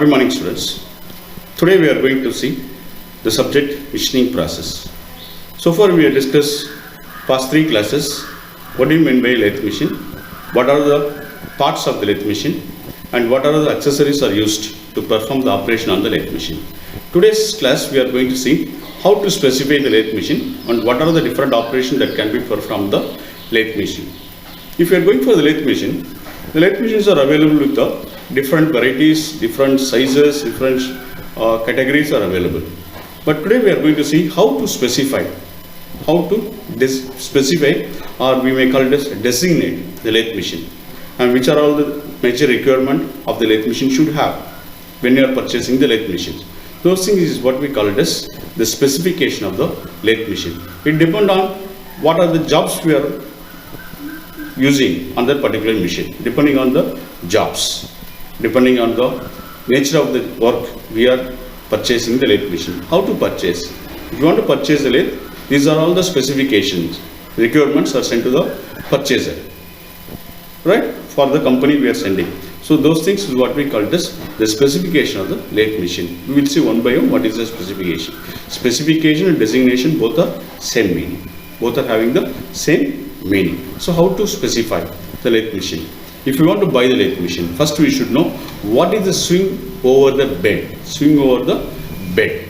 Happy morning, students. Today we are going to see the subject machining process. So far we have discussed past 3 classes. What do you mean by lathe machine? What are the parts of the lathe machine? And what are the accessories are used to perform the operation on the lathe machine? Today's class we are going to see how to specify the lathe machine and what are the different operations that can be performed on the lathe machine. If you are going for the lathe machines are available with the different varieties, different sizes, different categories are available. But today we are going to see how to specify, specify, or we may call it as designate the lathe machine, and which are all the major requirement of the lathe machine should have when you are purchasing the lathe machine. Those things is what we call it as the specification of the lathe machine. It depends on what are the jobs we are using on that particular machine, depending on the jobs, depending on the nature of the work we are purchasing the lathe machine. How to purchase? If you want to purchase the lathe, these are all the specifications. Requirements are sent to the purchaser, right? For the company we are sending. So those things is what we call this the specification of the lathe machine. We will see one by one what is the specification. Specification and designation both are same meaning. Both are having the same meaning. So how to specify the lathe machine? If you want to buy the lathe machine, first we should know what is the swing over the bed. Swing over the bed.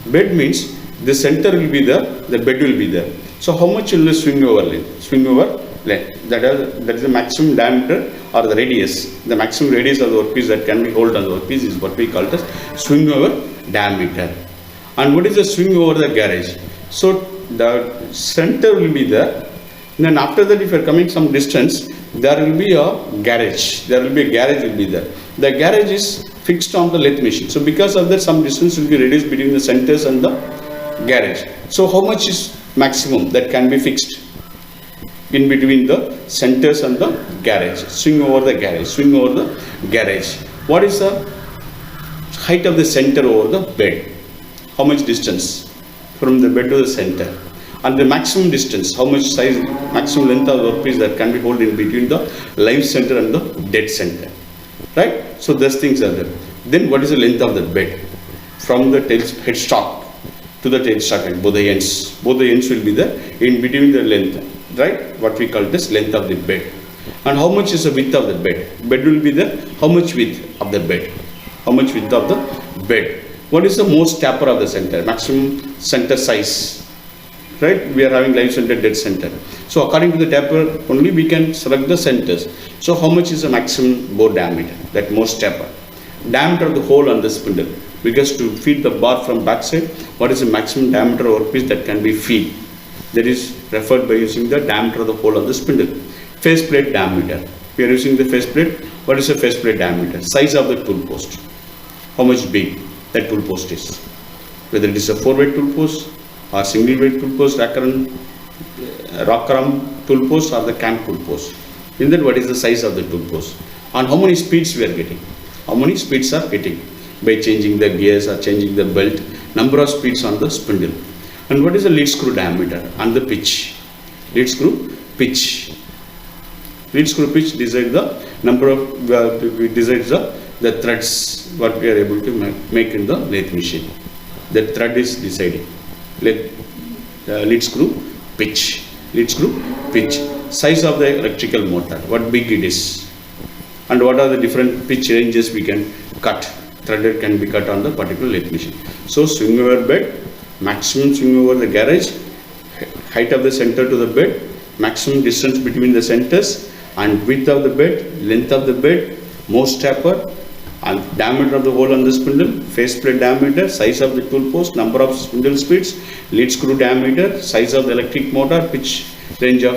Bed means the center will be there, the bed will be there. So how much will the swing over length? Swing over length. That is the maximum diameter or the radius. The maximum radius of the workpiece that can be held on the workpiece is what we call it as swing over diameter. And what is the swing over the gauge? So the center will be there. Then after that, if you are coming some distance, there will be a garage. There will be a garage will be there. The garage is fixed on the lathe machine. So because of that, some distance will be reduced between the centers and the garage. So how much is maximum that can be fixed in between the centers and the garage? Swing over the garage. Swing over the garage. What is the height of the center over the bed? How much distance from the bed to the center? And the maximum distance, how much size, maximum length of the workpiece that can be held in between the live center and the dead center, right? So those things are there. Then what is the length of the bed? From the headstock to the tailstock end, both the ends will be there in between the length, right? What we call this length of the bed. And how much is the width of the bed? Bed will be there. How much width of the bed? How much width of the bed? What is the most taper of the center? Maximum center size. Right, we are having live center, dead center. So according to the taper, only we can select the centers. So how much is the maximum bore diameter? That most taper. Diameter of the hole on the spindle. Because to feed the bar from backside, what is the maximum diameter of workpiece that can be feed? That is referred by using the diameter of the hole on the spindle. Faceplate diameter. We are using the faceplate. What is the faceplate diameter? Size of the tool post. How much big that tool post is? Whether it is a 4-way tool post, or single weight tool post, rock ram tool post, or the camp tool post. In that, what is the size of the tool post? And how many speeds we are getting? How many speeds are getting? By changing the gears or changing the belt, number of speeds on the spindle. And what is the lead screw diameter and the pitch? Lead screw pitch. Lead screw pitch decides the number of, decides the threads what we are able to make in the lathe machine. The thread is deciding. Lead screw pitch. Lead screw pitch. Size of the electrical motor, what big it is, and what are the different pitch ranges we can cut. Threaded can be cut on the particular lathe machine. So swing over bed, maximum swing over the garage, height of the center to the bed, maximum distance between the centers, and width of the bed, length of the bed, most taper, and diameter of the hole on the spindle, faceplate diameter, size of the tool post, number of spindle speeds, lead screw diameter, size of the electric motor, pitch range of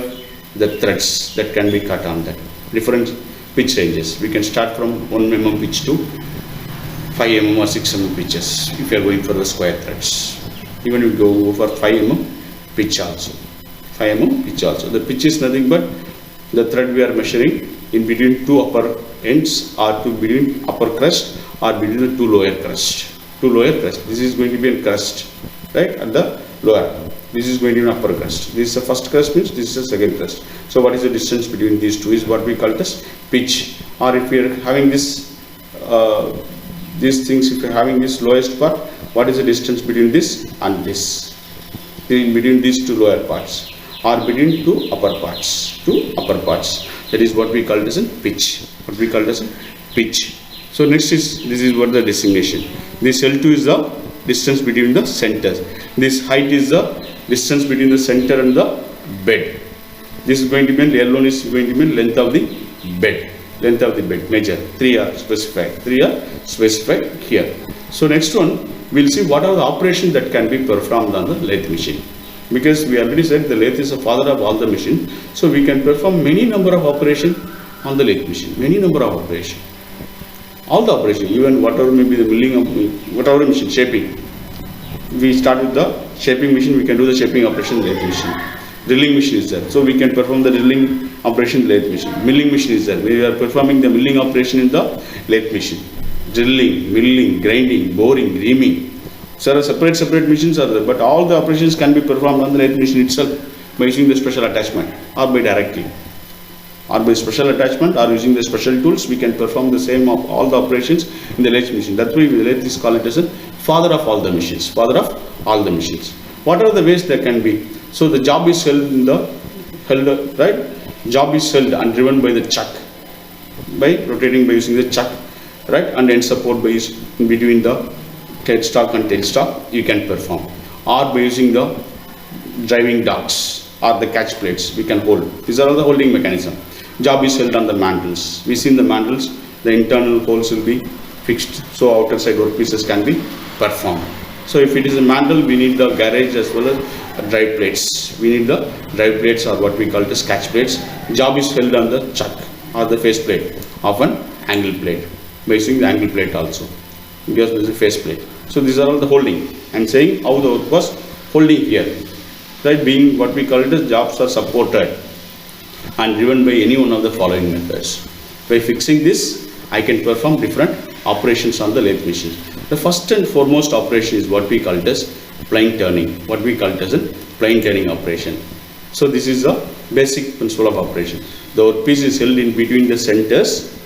the threads that can be cut on that. Different pitch ranges. We can start from 1 mm pitch to 5 mm or 6 mm pitches if you are going for the square threads. Even if you go for 5 mm pitch also. 5 mm pitch also. The pitch is nothing but the thread we are measuring in between two upper ends or between upper crust or between the two lower crust. This is going to be a crust, right, at the lower. This is going to be an upper crust. This is the first crust, means this is the second crust. So what is the distance between these two is what we call as pitch. Or if we are having this these things, if you are having this lowest part, what is the distance between this and this? In between these two lower parts, or between two upper parts. That is what we call it as a pitch. What we call it as a pitch. So next is, this is what the designation. This L2 is the distance between the centers. This height is the distance between the center and the bed. This is going to mean, L1 is going to mean length of the bed. Length of the bed, measure. 3 are specified. 3 are specified here. So next one, we'll see what are the operations that can be performed on the lathe machine. Because we already said the lathe is the father of all the machine. So we can perform many number of operations on the lathe machine. Many number of operations. All the operations, even whatever may be the milling of whatever machine, shaping. We start with the shaping machine, we can do the shaping operation lathe machine. Drilling machine is there, so we can perform the drilling operation lathe machine. Milling machine is there, we are performing the milling operation in the lathe machine. Drilling, milling, grinding, boring, reaming. So separate machines are there, but all the operations can be performed on the lathe machine itself by using the special attachment or by directly. Or by special attachment or using the special tools, we can perform the same of all the operations in the lathe machine. That's why the lathe is called it as a father of all the machines. Father of all the machines. What are the ways there can be? So the job is held right? Job is held and driven by the chuck, by rotating by using the chuck, right? And end support by in between the headstock and tailstock, you can perform. Or by using the driving dogs or the catch plates, we can hold. These are all the holding mechanism. Job is held on the mantles. We see in the mantles, the internal holes will be fixed, so outer side workpieces can be performed. So if it is a mantle, we need the garage as well as drive plates. We need the drive plates or what we call the catch plates. Job is held on the chuck or the face plate of an angle plate. By using the angle plate also, because there is a face plate. So these are all the holding. I am saying how the work was holding here. Right, being what we call it as jobs are supported and driven by any one of the following methods. By fixing this, I can perform different operations on the lathe machine. The first and foremost operation is what we call it as plane turning. What we call it as a plane turning operation. So this is the basic principle of operation. The workpiece is held in between the centers.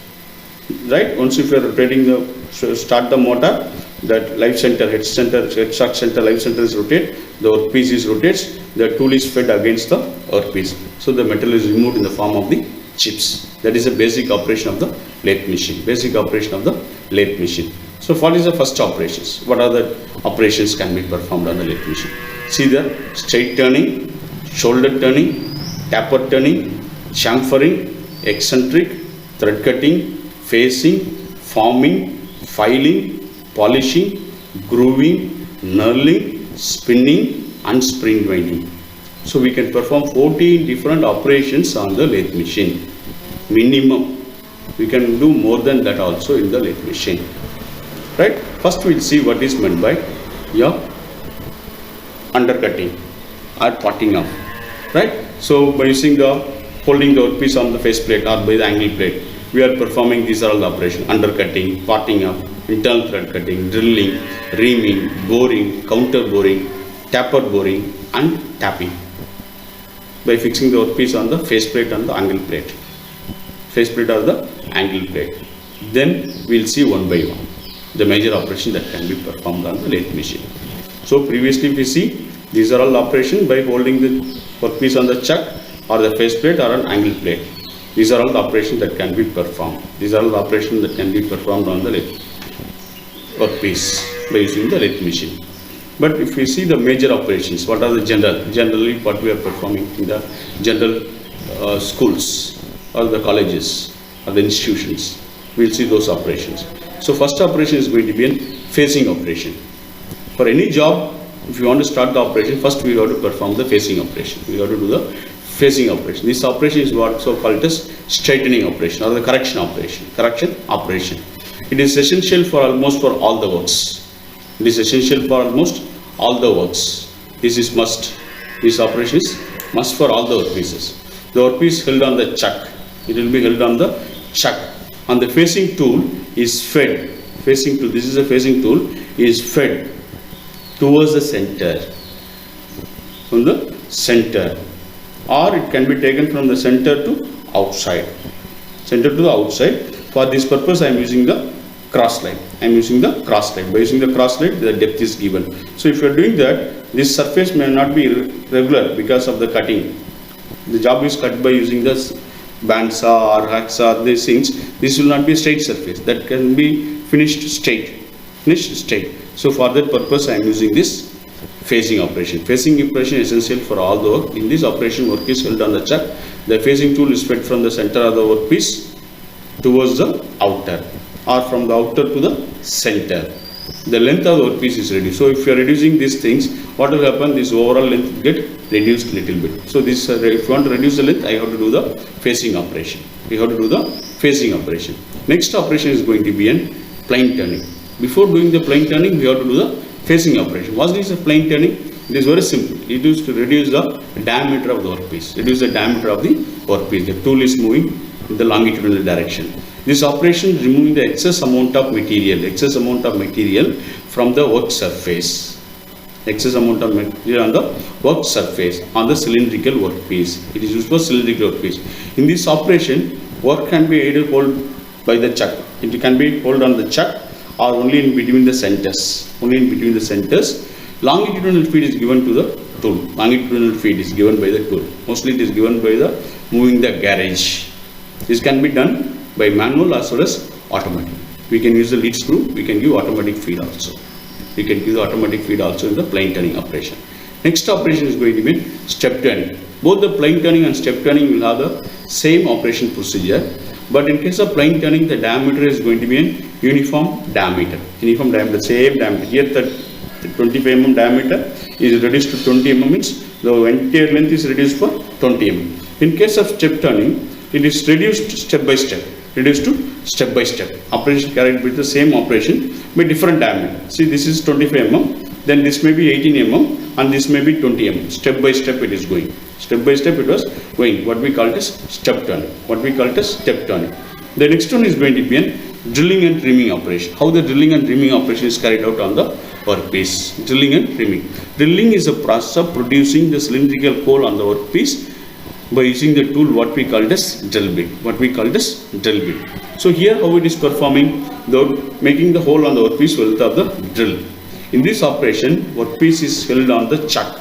Right. Once if you are rotating start the motor, that live center, headstock center, live center is rotate. The workpiece is rotates. The tool is fed against the workpiece. So the metal is removed in the form of the chips. That is a basic operation of the lathe machine. Basic operation of the lathe machine. So what is the first operations? What are the operations can be performed on the lathe machine? See the straight turning, shoulder turning, taper turning, chamfering, eccentric, thread cutting, facing, forming, filing, polishing, grooving, knurling, spinning and spring winding. So we can perform 14 different operations on the lathe machine. Minimum. We can do more than that also in the lathe machine. Right? First we will see what is meant by your undercutting or potting off. Right? So by using the holding the workpiece on the face plate or by the angle plate, we are performing these are all the operations: undercutting, potting up, internal thread cutting, drilling, reaming, boring, counter boring, taper boring and tapping. By fixing the workpiece on the face plate and the angle plate. Face plate or the angle plate. Then we will see one by one the major operation that can be performed on the lathe machine. So previously we see these are all operations by holding the workpiece on the chuck or the face plate or an angle plate. These are all the operations that can be performed. These are all the operations that can be performed on the lathe workpiece by using the lathe machine. But if we see the major operations, what are the generally what we are performing in the general schools or the colleges or the institutions, we will see those operations. So first operation is going to be a facing operation. For any job, if you want to start the operation, first we have to perform the facing operation. We have to do the facing operation. This operation is what so called as straightening operation or the correction operation. Correction operation. It is essential for almost for all the works. It is essential for almost all the works. This is must. This operation is must for all the workpieces. The workpiece held on the chuck. It will be held on the chuck. And the facing tool is fed. Facing tool. This is a facing tool. Is fed towards the center. From the center. Or it can be taken from the center to outside. Center to the outside. For this purpose, I am using the cross line. I am using the cross line. By using the cross line, the depth is given. So if you are doing that, this surface may not be regular because of the cutting. The job is cut by using this bandsaw or hacksaw, these things. This will not be a straight surface. That can be finished straight. So for that purpose, I am using this phasing operation. Phasing operation is essential for all the work. In this operation, work is held on the chuck. The phasing tool is fed from the center of the workpiece towards the outer, or from the outer to the center. The length of the workpiece is reduced. So if you are reducing these things, what will happen? This overall length will get reduced little bit. So this, if you want to reduce the length, I have to do the phasing operation. Next operation is going to be a plane turning. Before doing the plane turning, we have to do the phasing operation. What is a plane turning? It is very simple. It is to reduce the diameter of the workpiece. The tool is moving in the longitudinal direction. This operation is removing the excess amount of material from the work surface. On the cylindrical workpiece. It is used for cylindrical workpiece. In this operation, work can be either held by the chuck. It can be held on the chuck or only in between the centers. Longitudinal feed is given to the tool. Mostly it is given by the moving the garage. This can be done by manual as well as automatic. We can use the lead screw. We can give automatic feed also. In the plane turning operation. Next operation is going to be step turning. Both the plane turning and step turning will have the same operation procedure. But in case of plane turning, the diameter is going to be a uniform diameter. Same diameter. Here the 25 mm diameter is reduced to 20 mm, means the entire length is reduced for 20 mm. In case of step turning, it is reduced step by step. Operation carried with the same operation by different diameter. See, this is 25 mm, then this may be 18 mm, and this may be 20 mm. Step by step it is going. What we call it as step turning. The next one is going to be a drilling and reaming operation. How the drilling and reaming operation is carried out on the workpiece. Drilling is a process of producing the cylindrical hole on the workpiece by using the tool what we call as drill bit. So here how it is performing, making the hole on the workpiece width of the drill. In this operation, workpiece is held on the chuck.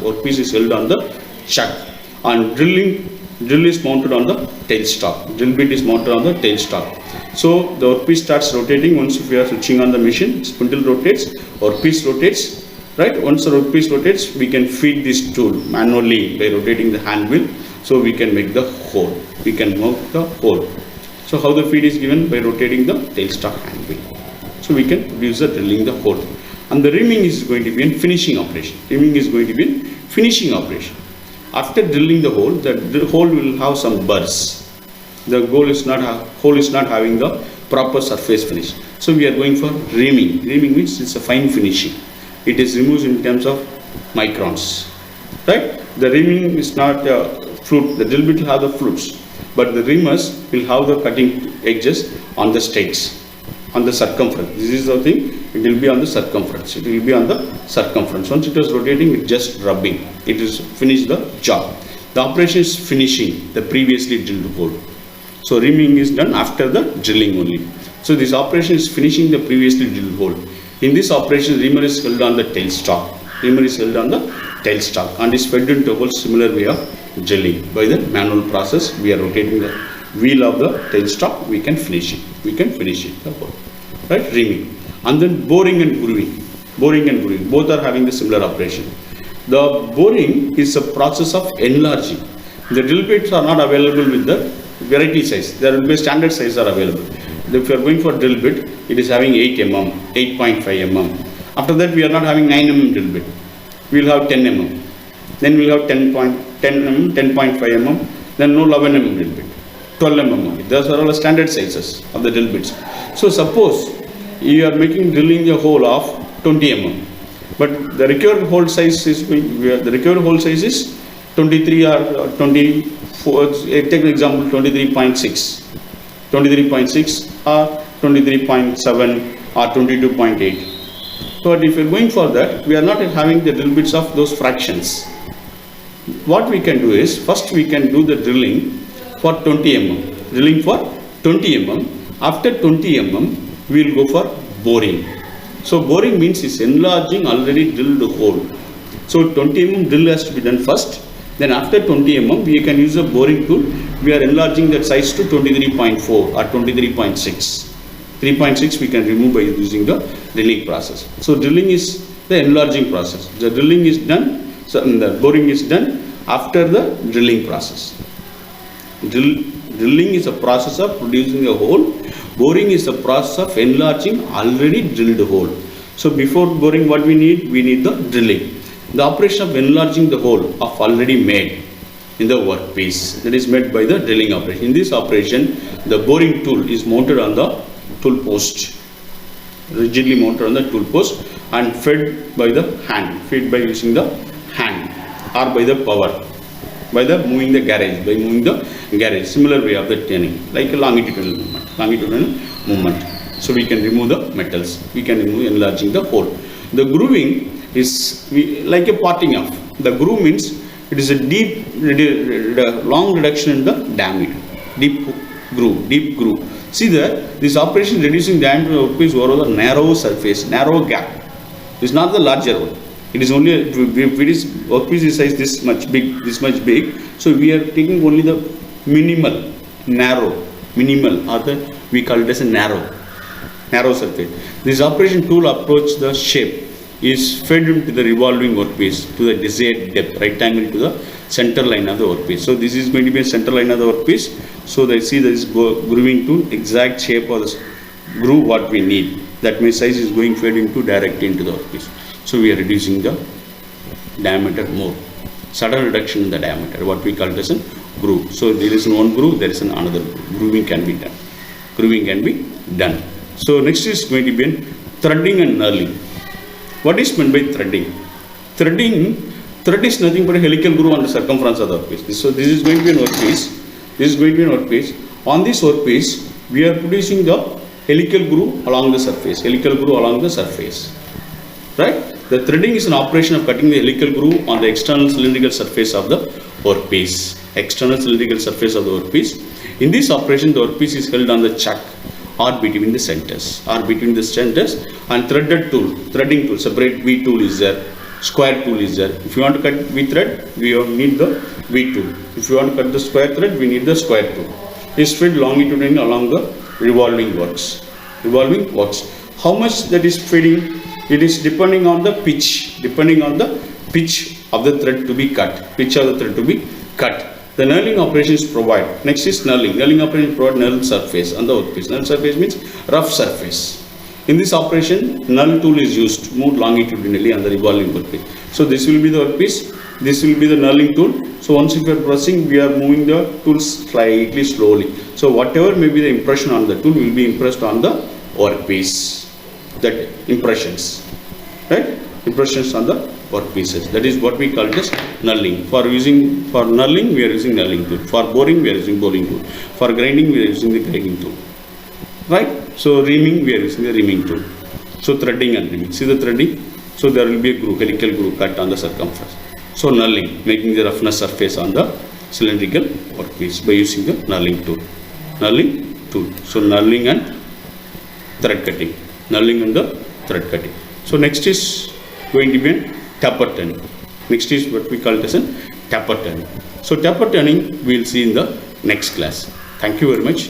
And drill is mounted on the tailstock. Drill bit is mounted on the tailstock. So the workpiece starts rotating. Once we are switching on the machine, spindle rotates, workpiece rotates. Right? Once the workpiece rotates, we can feed this tool manually by rotating the hand wheel. So we can make the hole. So how the feed is given? By rotating the tailstock hand wheel. So we can use the drilling the hole. And the reaming is going to be a finishing operation. After drilling the hole will have some burrs. The hole is not having the proper surface finish. So we are going for reaming. Reaming means it's a fine finishing. It is removed in terms of microns. Right? The reaming is not flute. The drill bit will have the flutes, but the reamers will have the cutting edges on the stakes, on the circumference. This is the thing. It will be on the circumference. Once it is rotating, it just rubbing. It is finished the job. The operation is finishing the previously drilled hole. So reaming is done after the drilling only. So this operation is finishing the previously drilled hole. In this operation, reamer is held on the tailstock. And is fed into a whole similar way of drilling. By the manual process, we are rotating the wheel of the tailstock. We can finish it. The hole. Right? Reaming. And then boring and grooving. Both are having the similar operation. The boring is a process of enlarging. The drill bits are not available with the variety size. There will be standard size are available. If you are going for drill bit, it is having 8 mm, 8.5 mm. After that, we are not having 9 mm drill bit. We will have 10 mm. Then we will have 10 mm, 10.5 mm. Then no 11 mm drill bit, 12 mm. Those are all standard sizes of the drill bits. So suppose you are drilling the hole of 20 mm, but the required hole size is 23 or 24. Take the example 23.6 or 23.7 or 22.8. But if you are going for that, we are not having the drill bits of those fractions. What we can do is, first we can do the drilling for 20 mm. After 20 mm, we will go for boring. So boring means is enlarging already drilled hole. So 20 mm drill has to be done first. Then after 20 mm we can use a boring tool. We are enlarging that size to 23.4 or 23.6. 3.6 we can remove by using the drilling process. So drilling is the enlarging process. The drilling is done, so the boring is done after the drilling process. Drilling is a process of producing a hole. Boring is the process of enlarging already drilled hole. So before boring what we need? We need the drilling. The operation of enlarging the hole of already made in the workpiece, that is made by the drilling operation. In this operation, the boring tool is mounted on the tool post, rigidly mounted on the tool post and fed by the hand, fed by using the hand or by the power, by the moving the garage, similar way of the turning, like a longitudinal movement. So we can remove the metals, we can remove enlarging the hole. The grooving is like a parting off. The groove means it is a deep, long reduction in the diameter, deep groove. See that this operation reducing diameter of workpiece over the narrow surface, narrow gap. It is not the larger one. It is only, if it is workpiece is size this much big, so we are taking only the narrow, or we call it as a narrow surface. This operation tool approach the shape is fed into the revolving workpiece to the desired depth, right angle to the center line of the workpiece. So this is going to be a center line of the workpiece. So they see this grooving tool, exact shape of the groove what we need. That means size is going fed into directly into the workpiece. So we are reducing the diameter more. Sudden reduction in the diameter, what we call it as a groove. So there is one groove, there is another groove. Grooving can be done. So next is going to be threading and knurling. What is meant by threading? Thread is nothing but a helical groove on the circumference of the workpiece. So this is going to be an workpiece. On this workpiece, we are producing the helical groove along the surface. Right? The threading is an operation of cutting the helical groove on the external cylindrical surface of the workpiece. In this operation, the workpiece is held on the chuck or between the centers, and threading tool, separate V tool is there, square tool is there. If you want to cut V thread, we need the V tool. If you want to cut the square thread, we need the square tool. Is fed longitudinally along the revolving works. How much that is feeding? It is depending on the pitch of the thread to be cut. The knurling operations provide. Next is knurling. Knurling operations provide knurled surface on the workpiece. Knurled surface means rough surface. In this operation, knurl tool is used, moved longitudinally on the revolving workpiece. So this will be the workpiece. This will be the knurling tool. So once if we are pressing, we are moving the tool slightly slowly. So whatever may be the impression on the tool will be impressed on the workpiece. That impressions, right? Impressions on the workpieces. That is what we call it as knurling. For knurling, we are using knurling tool. For boring, we are using boring tool. For grinding, we are using the grinding tool. Right? So reaming, we are using the reaming tool. So threading and reaming. See the threading? So there will be a groove, helical groove cut on the circumference. So knurling, making the roughness surface on the cylindrical workpiece by using the knurling tool. So knurling and thread cutting. So next is going to be taper turning. Next is what we call it as a taper turning. So taper turning we will see in the next class. Thank you very much.